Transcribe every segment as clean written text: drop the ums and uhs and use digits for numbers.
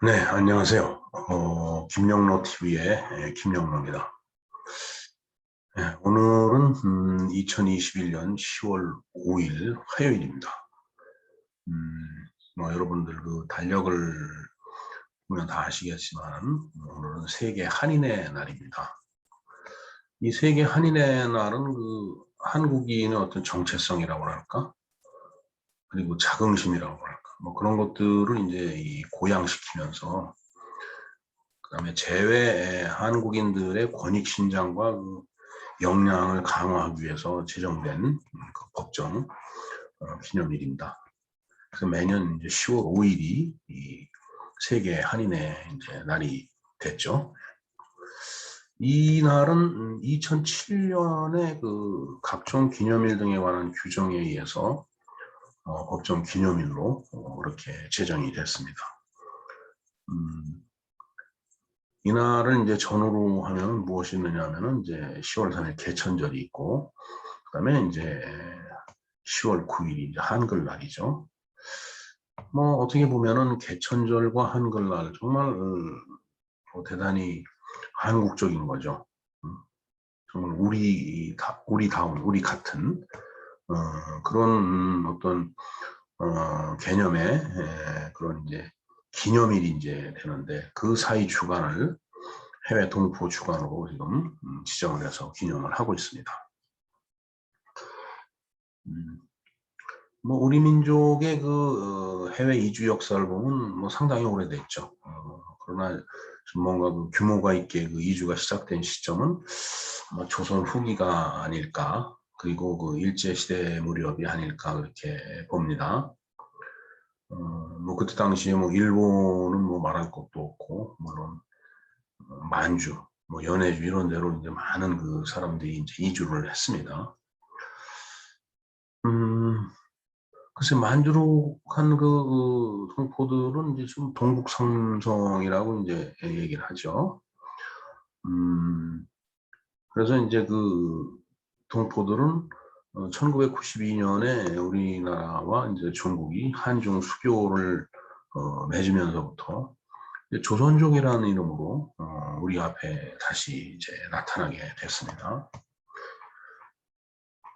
네, 안녕하세요. 김영로 TV의 김영로입니다. 네, 오늘은 2021년 10월 5일 화요일입니다. 여러분들 그 달력을 보면 다 아시겠지만 오늘은 세계 한인의 날입니다. 이 세계 한인의 날은 그 한국인의 어떤 정체성이라고 할까? 그리고 자긍심이라고 할까? 뭐 그런 것들을 이제 이 고양시키면서 그다음에 재외 한국인들의 권익 신장과 그 역량을 강화하기 위해서 제정된 그 법정 기념일입니다. 그래서 매년 이제 10월 5일이 이 세계 한인의 이제 날이 됐죠. 이 날은 2007년에 그 각종 기념일 등에 관한 규정에 의해서 법정 기념일로 이렇게 제정이 됐습니다. 이날을 이제 전후로 하면 무엇이 있느냐 하면은 이제 10월 3일 개천절이 있고, 그다음에 이제 10월 9일이 이제 한글날이죠. 뭐 어떻게 보면은 개천절과 한글날 정말 대단히 한국적인 거죠. 정말 우리다운 우리 같은 그런 어떤 개념의 그런 이제 기념일이 이제 되는데 그 사이 주간을 해외 동포 주간으로 지금 지정을 해서 기념을 하고 있습니다. 음, 뭐 우리 민족의 그 해외 이주 역사를 보면 뭐 상당히 오래됐죠. 그러나 좀 뭔가 그 규모가 있게 그 이주가 시작된 시점은 아마 조선 후기가 아닐까, 그리고 그 일제 시대 무렵이 아닐까 그렇게 봅니다. 뭐 그때 당시에 뭐 일본은 뭐 말할 것도 없고 물론 만주, 뭐 연해주 이런 데로 이제 많은 그 사람들이 이제 이주를 했습니다. 음, 글쎄 만주로 간 그 동포들은 이제 좀 동국 삼성이라고 이제 얘기를 하죠. 음, 그래서 이제 그 동포들은 1992년에 우리나라와 이제 중국이 한중 수교를 맺으면서부터 조선족이라는 이름으로 우리 앞에 다시 이제 나타나게 됐습니다.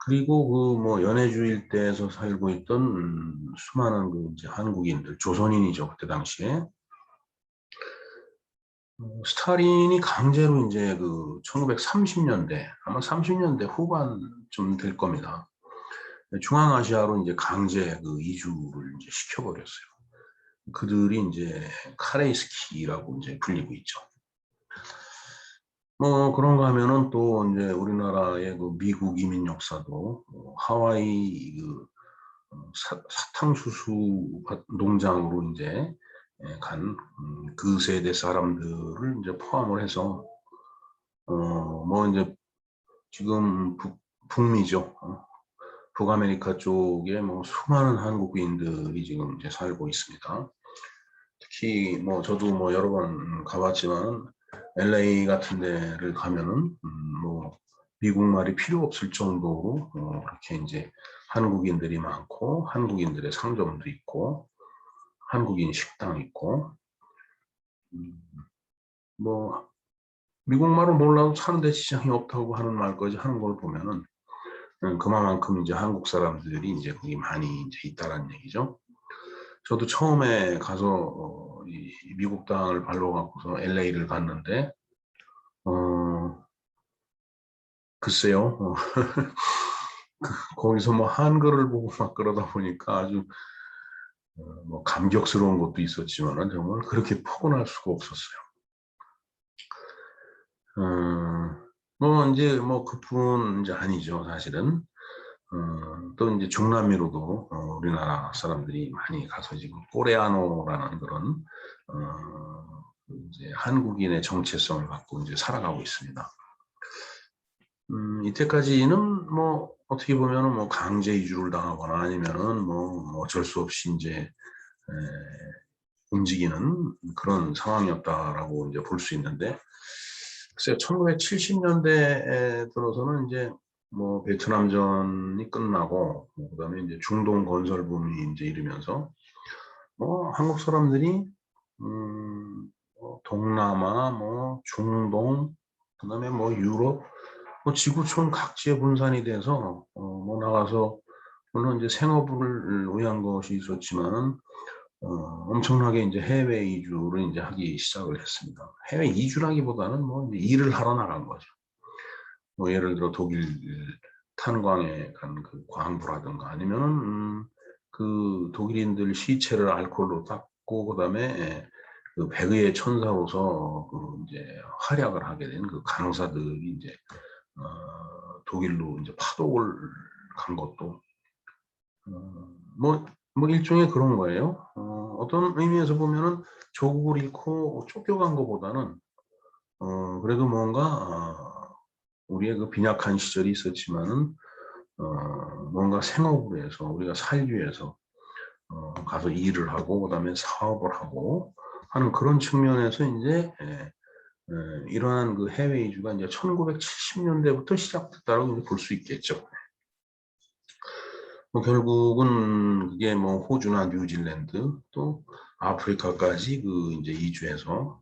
그리고 그 뭐 연해주 일대에서 살고 있던 수많은 그 이제 한국인들, 조선인이죠 그때 당시에 스탈린이 강제로 이제 그 1930년대 아마 30년대 후반쯤 될 겁니다. 중앙아시아로 이제 강제 그 이주를 이제 시켜버렸어요. 그들이 이제 카레이스키라고 이제 불리고 있죠. 뭐 그런가 하면은 또 이제 우리나라의 그 미국 이민 역사도 하와이 그 사탕수수 농장으로 이제 간 그 세대 사람들을 이제 포함을 해서 뭐 이제 지금 북미죠. 북아메리카 쪽에 뭐 수많은 한국인들이 지금 이제 살고 있습니다. 특히 뭐 저도 뭐 여러 번 가봤지만 LA 같은 데를 가면은 뭐 미국 말이 필요 없을 정도로 그렇게 이제 한국인들이 많고 한국인들의 상점도 있고 한국인 식당 있고 뭐 미국 말을 몰라도 사는데 지장이 없다고 하는 말까지 하는 걸 보면은 그만큼 이제 한국 사람들이 이제 거기 많이 이제 있다라는 얘기죠. 저도 처음에 가서 이 미국 땅을 발로 갖고서 LA를 갔는데 글쎄요. 거기서 뭐 한글을 보고 막 그러다 보니까 아주 뭐 감격스러운 것도 있었지만은 정말 그렇게 포근할 수가 없었어요. 뭐 이제 뭐 그뿐 이제 아니죠 사실은. 또 이제 중남미로도 우리나라 사람들이 많이 가서 지금 코레아노라는 그런 이제 한국인의 정체성을 갖고 이제 살아가고 있습니다. 이때까지는 뭐 어떻게 보면은 뭐 강제 이주를 당하거나 아니면은 뭐 어쩔 수 없이 이제 움직이는 그런 상황이었다라고 이제 볼 수 있는데, 글쎄요, 1970년대에 들어서는 이제 뭐 베트남전이 끝나고 그다음에 이제 중동 건설 붐이 이제 이르면서 뭐 한국 사람들이 동남아, 뭐 중동, 그다음에 뭐 유럽, 뭐 지구촌 각지에 분산이 돼서 뭐 나가서 물론 이제 생업을 위한 것이 있었지만은 엄청나게 이제 해외 이주를 이제 하기 시작을 했습니다. 해외 이주라기보다는 뭐 이제 일을 하러 나간 거죠. 뭐 예를 들어 독일 탄광에 간 그 광부라든가 아니면은 그 독일인들 시체를 알코올로 닦고 그다음에 그 배그의 천사로서 그 이제 활약을 하게 된 그 간호사들이 이제 독일로 이제 파독을 간 것도 뭐 일종의 그런 거예요. 어떤 의미에서 보면은 조국을 잃고 쫓겨간 것보다는 그래도 뭔가 우리의 그 빈약한 시절이 있었지만은 뭔가 생업을 해서 우리가 살기 위해서 가서 일을 하고 그다음에 사업을 하고 하는 그런 측면에서 이제 이러한 그 해외 이주가 이제 1970년대부터 시작됐다고 볼 수 있겠죠. 뭐 결국은 그게 뭐 호주나 뉴질랜드 또 아프리카까지 그 이제 이주해서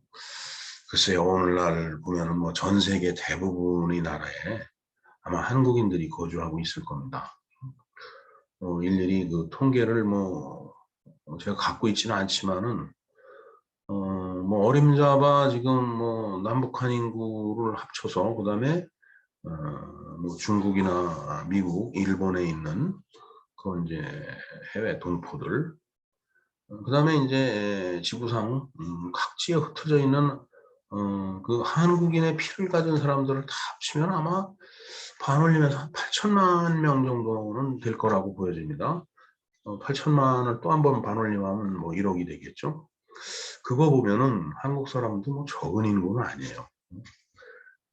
글쎄요 오늘날 보면은 뭐 전 세계 대부분의 나라에 아마 한국인들이 거주하고 있을 겁니다. 일일이 그 통계를 뭐 제가 갖고 있지는 않지만은 뭐 어림잡아 지금 뭐 남북한 인구를 합쳐서 그다음에 뭐 중국이나 미국, 일본에 있는 그 이제 해외 동포들 그다음에 이제 지구상 각지에 흩어져 있는 그 한국인의 피를 가진 사람들을 다 합치면 아마 반올림해서 한 8천만 명 정도는 될 거라고 보여집니다. 8천만을 또 한 번 반올림하면 뭐 1억이 되겠죠. 그거 보면은 한국 사람도 뭐 적은 인구는 아니에요.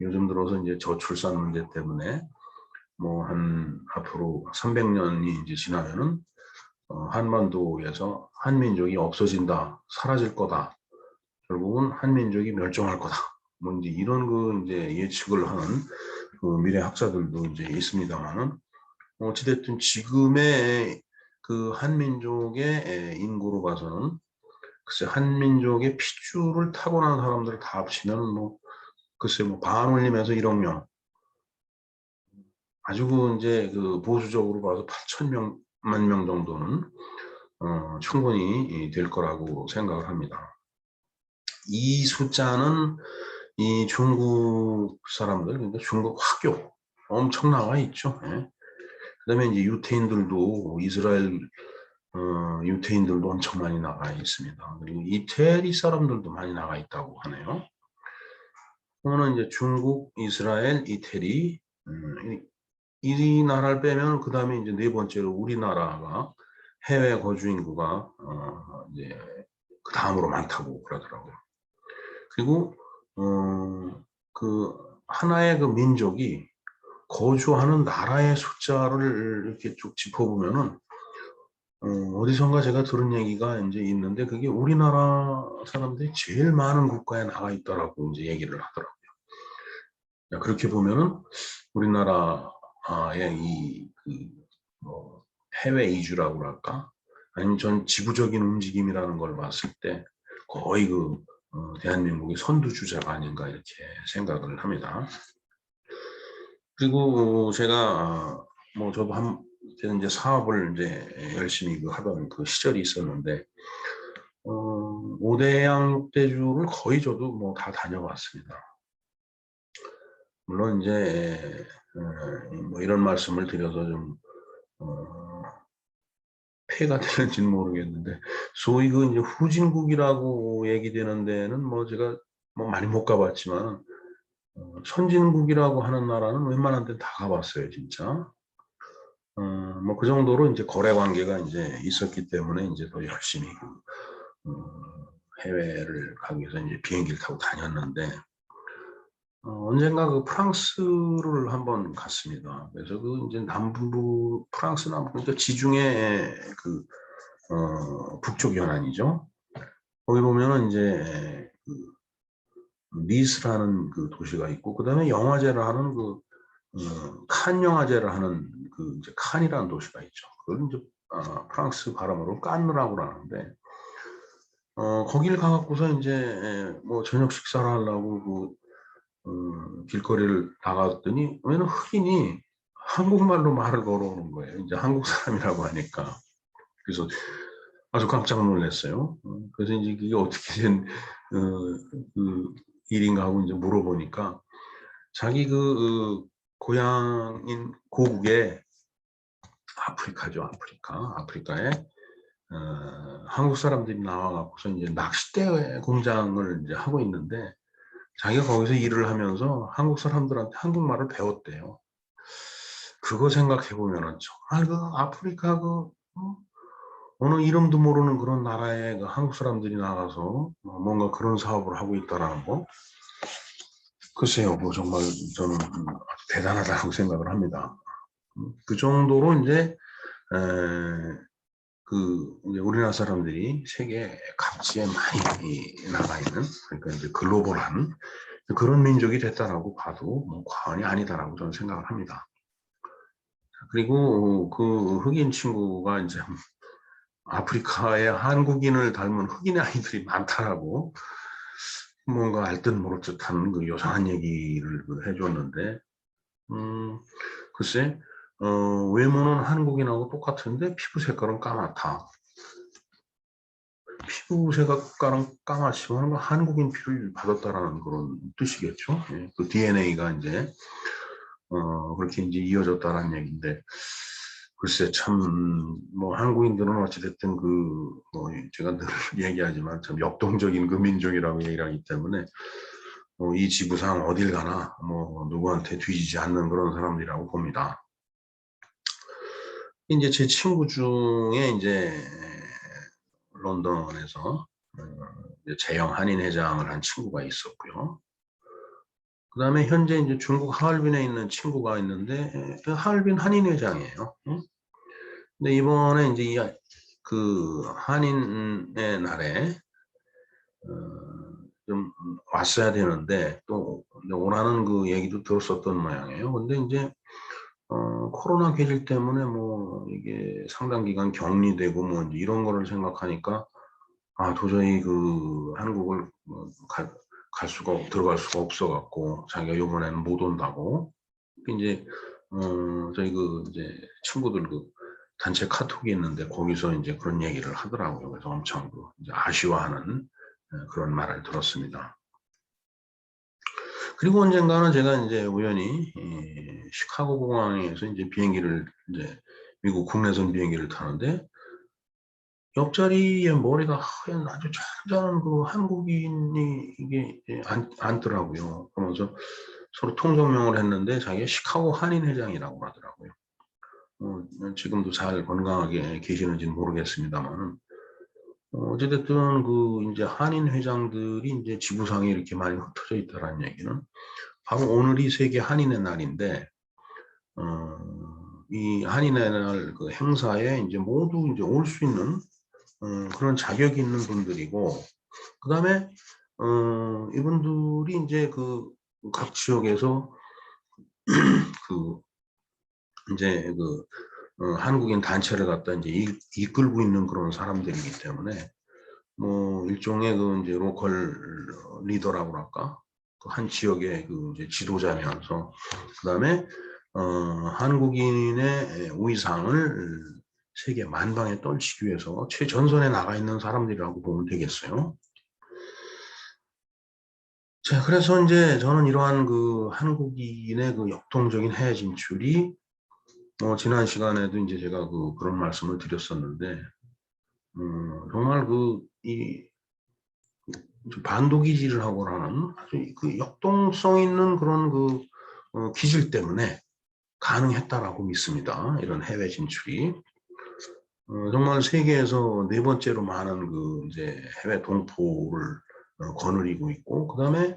요즘 들어서 이제 저출산 문제 때문에 뭐 한 앞으로 300년이 이제 지나면은 한반도에서 한민족이 없어진다, 사라질 거다. 결국은 한민족이 멸종할 거다. 뭐 이제 이런 그 이제 예측을 하는 그 미래 학자들도 이제 있습니다만은 어찌됐든 지금의 그 한민족의 인구로 봐서는 글쎄 한민족의 핏줄을 타고난 사람들을 다 합치면 뭐 글쎄 뭐 반올림해서 1억 명 아주 그 이제 그 보수적으로 봐서 8천만 명 정도는 충분히 될 거라고 생각을 합니다. 이 숫자는 이 중국 사람들, 그러니까 중국 화교 엄청 나와 있죠. 예. 그다음에 이제 유태인들도 이스라엘 유태인들도 엄청 많이 나가 있습니다. 그리고 이태리 사람들도 많이 나가 있다고 하네요. 그러면 이제 중국, 이스라엘, 이태리 이 나라를 빼면 그 다음에 이제 네 번째로 우리나라가 해외 거주 인구가 이제 그 다음으로 많다고 그러더라고요. 그리고 그 하나의 그 민족이 거주하는 나라의 숫자를 이렇게 쭉 짚어보면은 어디선가 제가 들은 얘기가 이제 있는데 그게 우리나라 사람들이 제일 많은 국가에 나가 있다라고 이제 얘기를 하더라고요. 그렇게 보면은 우리나라의 이뭐 해외 이주라고 할까? 아니면 전 지구적인 움직임이라는 걸 봤을 때 거의 그 대한민국의 선두주자가 아닌가 이렇게 생각을 합니다. 그리고 제가 뭐 저도 저는 이제 사업을 이제 열심히 하던 그 시절이 있었는데 5대양 6대주를 거의 저도 뭐 다 다녀왔습니다. 물론 이제 뭐 이런 말씀을 드려서 좀 폐가 되는지는 모르겠는데 소위 그 이제 후진국이라고 얘기되는 데는 뭐 제가 뭐 많이 못 가봤지만 선진국이라고 하는 나라는 웬만한 데 다 가봤어요, 진짜. 뭐 그 정도로 이제 거래 관계가 이제 있었기 때문에 이제 더 열심히 해외를 가기 위해서 이제 비행기를 타고 다녔는데 언젠가 그 프랑스를 한번 갔습니다. 그래서 그 이제 남부 프랑스 남부 그러니까 지중해 그 북쪽 연안이죠. 거기 보면은 이제 그 니스라는 그 도시가 있고 그다음에 영화제를 하는 그 칸 영화제를 하는 그 이제 칸이라는 도시가 있죠. 그걸 이제 프랑스 발음으로 깐느라고 하는데 거길 가갖고서 이제 뭐 저녁 식사를 하려고 길거리를 나갔더니 왜냐면 흑인이 한국말로 말을 걸어오는 거예요. 이제 한국 사람이라고 하니까. 그래서 아주 깜짝 놀랐어요. 그래서 이제 그게 어떻게 된 그 일인가 하고 이제 물어보니까 자기 고향인 고국에 아프리카죠, 아프리카에 한국 사람들이 나와갖고서 이제 낚싯대 공장을 이제 하고 있는데 자기가 거기서 일을 하면서 한국 사람들한테 한국말을 배웠대요. 그거 생각해 보면은 정말 아프리카 어느 이름도 모르는 그런 나라에 한국 사람들이 나가서 뭔가 그런 사업을 하고 있다라는 거. 글쎄요, 정말 저는 대단하다고 생각을 합니다. 그 정도로 이제 이제 우리나라 사람들이 세계 각지에 많이 나가 있는, 그러니까 이제 글로벌한 그런 민족이 됐다라고 봐도 뭐 과언이 아니다라고 저는 생각을 합니다. 그리고 그 흑인 친구가 이제 아프리카에 한국인을 닮은 흑인의 아이들이 많다라고 뭔가 알듯 모를 듯한 요상한 얘기를 해줬는데, 글쎄, 외모는 한국인하고 똑같은데 피부 색깔은 까맣다. 피부 색깔은 까맣지만 한국인 피를 받았다라는 그런 뜻이겠죠. 예, 그 DNA가 이제 그렇게 이제 이어졌다라는 얘기인데, 글쎄 참 뭐 한국인들은 어찌됐든 뭐 제가 늘 얘기하지만 참 역동적인 그 민족이라고 얘기를 하기 때문에 이 지구상 어딜 가나 뭐 누구한테 뒤지지 않는 그런 사람들이라고 봅니다. 이제 제 친구 중에 이제 런던에서 재영 한인회장을 한 친구가 있었고요. 그 다음에 현재 이제 중국 하얼빈에 있는 친구가 있는데 하얼빈 한인회장이에요. 근데 이번에 이제 그 한인의 날에 좀 왔어야 되는데 또 오라는 그 얘기도 들었었던 모양이에요. 근데 이제 코로나 계절 때문에 뭐 이게 상당 기간 격리되고 뭐 이런 거를 생각하니까 도저히 한국을 들어갈 수가 없어 갖고 자기가 이번에는 못 온다고 이제 저희 이제 친구들 단체 카톡이 있는데 거기서 이제 그런 얘기를 하더라고요. 그래서 엄청 이제 아쉬워하는 그런 말을 들었습니다. 그리고 언젠가는 제가 이제 우연히 시카고 공항에서 이제 비행기를 이제 미국 국내선 비행기를 타는데 옆자리에 머리가 하얀 아주 잔잔한 한국인이 이게 앉더라고요. 그러면서 서로 통성명을 했는데 자기가 시카고 한인회장이라고 하더라고요. 지금도 잘 건강하게 계시는지는 모르겠습니다만 어찌됐든 이제 한인 회장들이 이제 지구상에 이렇게 많이 흩어져 있다라는 얘기는 바로 오늘이 세계 한인의 날인데 이 한인의 날 행사에 이제 모두 이제 올 수 있는 그런 자격이 있는 분들이고 그다음에 이분들이 이제 각 지역에서 이제 한국인 단체를 갖다 이제 이끌고 있는 그런 사람들이기 때문에 뭐 일종의 이제 로컬 리더라고 할까 한 지역의 이제 지도자면서 그다음에 한국인의 위상을 세계 만방에 떨치기 위해서 최전선에 나가 있는 사람들이라고 보면 되겠어요. 자, 그래서 이제 저는 이러한 한국인의 역동적인 해외 진출이 지난 시간에도 이제 제가 그런 말씀을 드렸었는데 정말 이 반도기질을 하고 하는 아주 역동성 있는 그런 기질 때문에 가능했다라고 믿습니다. 이런 해외 진출이 정말 세계에서 네 번째로 많은 이제 해외 동포를 거느리고 있고 그다음에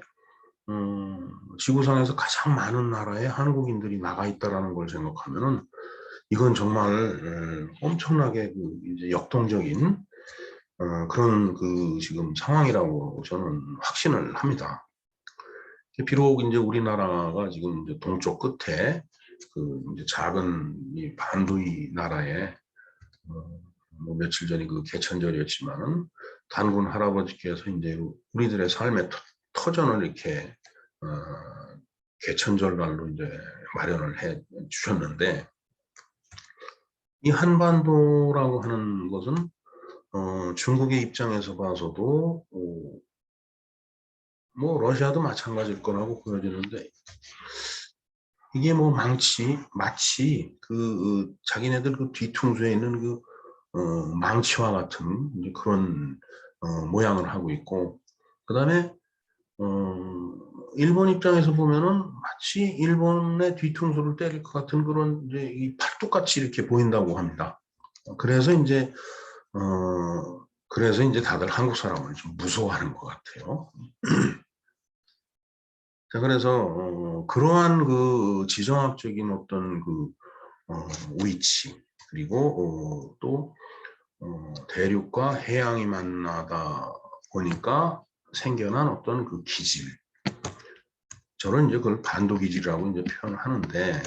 지구상에서 가장 많은 나라에 한국인들이 나가 있다라는 걸 생각하면은 이건 정말 엄청나게 이제 역동적인 그런 지금 상황이라고 저는 확신을 합니다. 비록 이제 우리나라가 지금 이제 동쪽 끝에 이제 작은 이 반도이 나라에 뭐 며칠 전이 그 개천절이었지만은 단군 할아버지께서 이제 우리들의 삶의 터전을 이렇게 개천절 날로 이제 마련을 해 주셨는데, 이 한반도라고 하는 것은 중국의 입장에서 봐서도 뭐 러시아도 마찬가지일 거라고 보여지는데, 이게 뭐 마치 그 자기네들 그 뒤통수에 있는 그 망치와 같은 이제 그런 모양을 하고 있고, 그다음에 일본 입장에서 보면은 마치 일본의 뒤통수를 때릴 것 같은 그런 이제 이 팔뚝같이 이렇게 보인다고 합니다. 그래서 이제 다들 한국 사람을 좀 무서워하는 것 같아요. 자, 그래서 그러한 그 지정학적인 어떤 그 위치, 그리고 또 대륙과 해양이 만나다 보니까 생겨난 어떤 그 기질, 저는 이제 그걸 반도기질이라고 이제 표현을 하는데,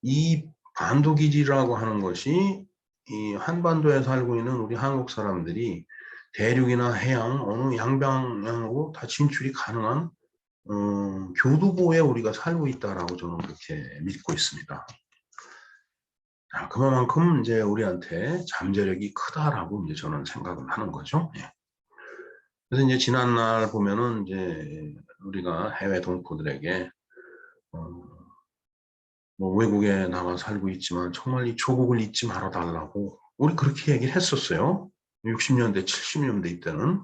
이 반도기질이라고 하는 것이 이 한반도에 살고 있는 우리 한국 사람들이 대륙이나 해양 어느 양방향으로 다 진출이 가능한 교두보에 우리가 살고 있다라고 저는 그렇게 믿고 있습니다. 자, 그만큼 이제 우리한테 잠재력이 크다라고 이제 저는 생각을 하는 거죠. 예. 그래서 이제 지난날 보면은 이제 우리가 해외 동포들에게 뭐 외국에 나가 살고 있지만 정말 이 조국을 잊지 말아 달라고 우리 그렇게 얘기를 했었어요. 60년대, 70년대 이때는.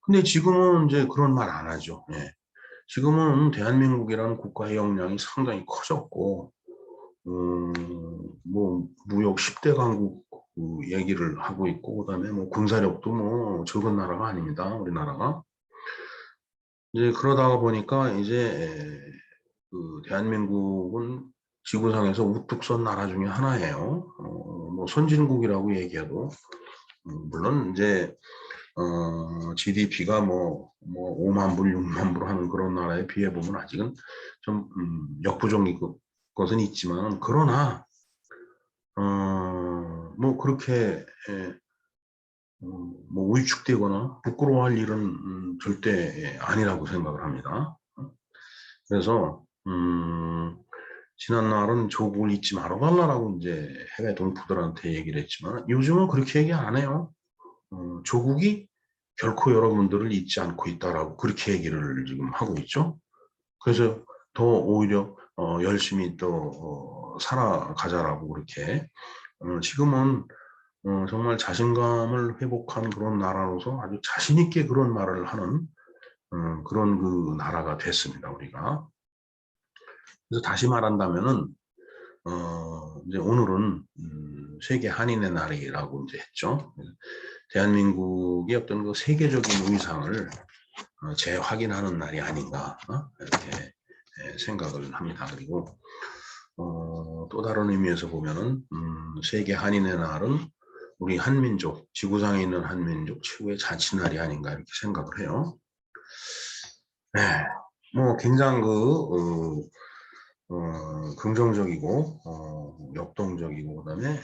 근데 지금은 이제 그런 말 안 하죠. 예. 지금은 대한민국이라는 국가의 역량이 상당히 커졌고, 뭐 무역 10대 강국 그 얘기를 하고 있고, 그다음에 뭐 군사력도 뭐 적은 나라가 아닙니다. 우리나라가. 이제 그러다가 보니까 이제 그 대한민국은 지구상에서 우뚝 선 나라 중에 하나예요. 뭐 선진국이라고 얘기해도 물론 이제 GDP가 뭐 5만 불, 6만 불 하는 그런 나라에 비해 보면 아직은 좀 역부족인 것은 있지만, 그러나 뭐 그렇게 뭐 위축되거나 부끄러워할 일은 절대 아니라고 생각을 합니다. 그래서 지난날은 조국을 잊지 말아달라고 이제 해외 동포들한테 얘기를 했지만, 요즘은 그렇게 얘기 안 해요. 조국이 결코 여러분들을 잊지 않고 있다라고 그렇게 얘기를 지금 하고 있죠. 그래서 더 오히려 열심히 또 살아가자라고 그렇게 지금은 정말 자신감을 회복한 그런 나라로서 아주 자신 있게 그런 말을 하는 그런 그 나라가 됐습니다, 우리가. 그래서 다시 말한다면은 이제 오늘은 세계 한인의 날이라고 이제 했죠. 대한민국의 어떤 그 세계적인 위상을 재확인하는 날이 아닌가 이렇게 생각을 합니다. 그리고 또 다른 의미에서 보면은 세계 한인의 날은 우리 한민족, 지구상에 있는 한민족 최고의 잔치날이 아닌가 이렇게 생각을 해요. 네, 뭐 굉장히 긍정적이고 역동적이고 그다음에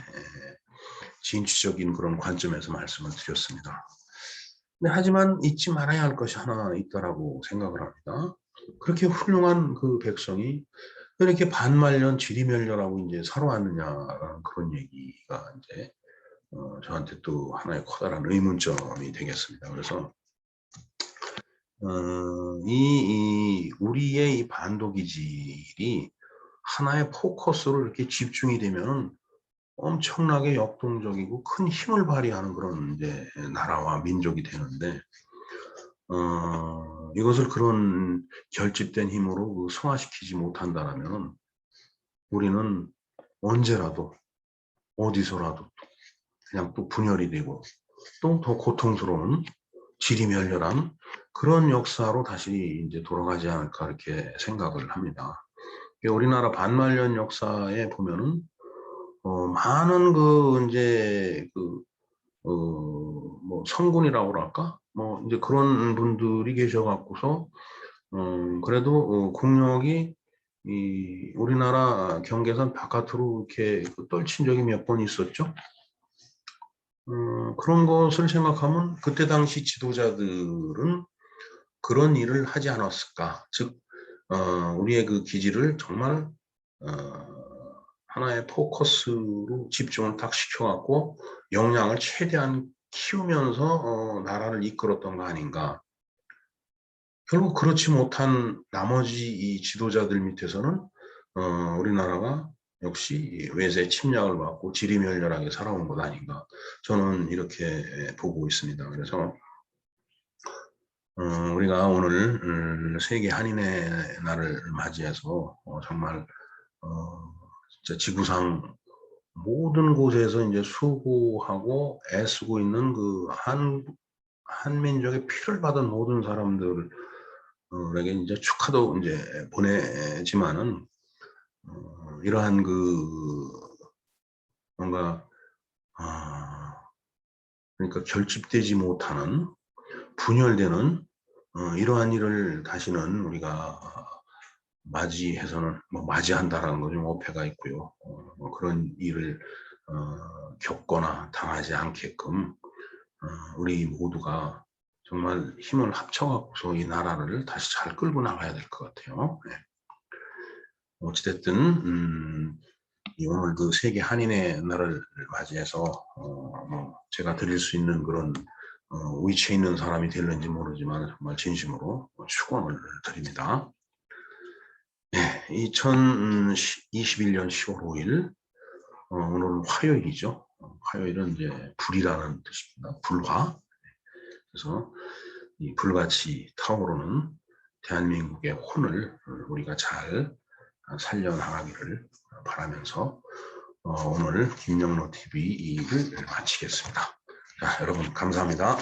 진취적인 그런 관점에서 말씀을 드렸습니다. 근데 하지만 잊지 말아야 할 것이 하나 있다라고 생각을 합니다. 그렇게 훌륭한 그 백성이 왜 이렇게 반말년 지리멸렬하고 이제 살아왔느냐라는 그런 얘기가 이제 저한테 또 하나의 커다란 의문점이 되겠습니다. 그래서 우리의 이 반도기질이 하나의 포커스로 이렇게 집중이 되면 엄청나게 역동적이고 큰 힘을 발휘하는 그런 이제 나라와 민족이 되는데, 이것을 그런 결집된 힘으로 그 승화시키지 못한다면 우리는 언제라도 어디서라도 그냥 또 분열이 되고 또 더 고통스러운 지리멸렬한 그런 역사로 다시 이제 돌아가지 않을까 이렇게 생각을 합니다. 우리나라 반말년 역사에 보면은 많은 그 이제 뭐 성군이라고 할까? 뭐 이제 그런 분들이 계셔 갖고서 그래도 국력이 우리나라 경계선 바깥으로 이렇게 떨친 적이 몇 번 있었죠. 그런 것을 생각하면 그때 당시 지도자들은 그런 일을 하지 않았을까. 즉, 우리의 그 기지를 정말 하나의 포커스로 집중을 딱 시켜갖고 역량을 최대한 키우면서 나라를 이끌었던 거 아닌가. 결국 그렇지 못한 나머지 이 지도자들 밑에서는 우리나라가 역시 외세 침략을 받고 지리멸렬하게 살아온 것 아닌가. 저는 이렇게 보고 있습니다. 그래서 우리가 오늘 세계 한인의 날을 맞이해서 정말 진짜 지구상 모든 곳에서 이제 수고하고 애쓰고 있는 그 한민족의 피를 받은 모든 사람들에게 이제 축하도 이제 보내지만은 이러한 그 뭔가 그러니까 결집되지 못하는 분열되는 이러한 일을 다시는 우리가 맞이해서는 뭐 맞이한다라는 거 좀 어폐가 있고요. 그런 일을 겪거나 당하지 않게끔 우리 모두가 정말 힘을 합쳐갖고서 이 나라를 다시 잘 끌고 나가야 될 것 같아요. 네. 어찌됐든 오늘 그 세계 한인의 날을 맞이해서 제가 드릴 수 있는 그런 위치에 있는 사람이 될는지 모르지만 정말 진심으로 축원을 드립니다. 네, 2021년 10월 5일 오늘은 화요일이죠. 화요일은 이제 불이라는 뜻입니다. 불화. 그래서 이 불같이 타오르는 대한민국의 혼을 우리가 잘 살려나가기를 바라면서 오늘 김영로 TV를 마치겠습니다. 자, 여러분 감사합니다.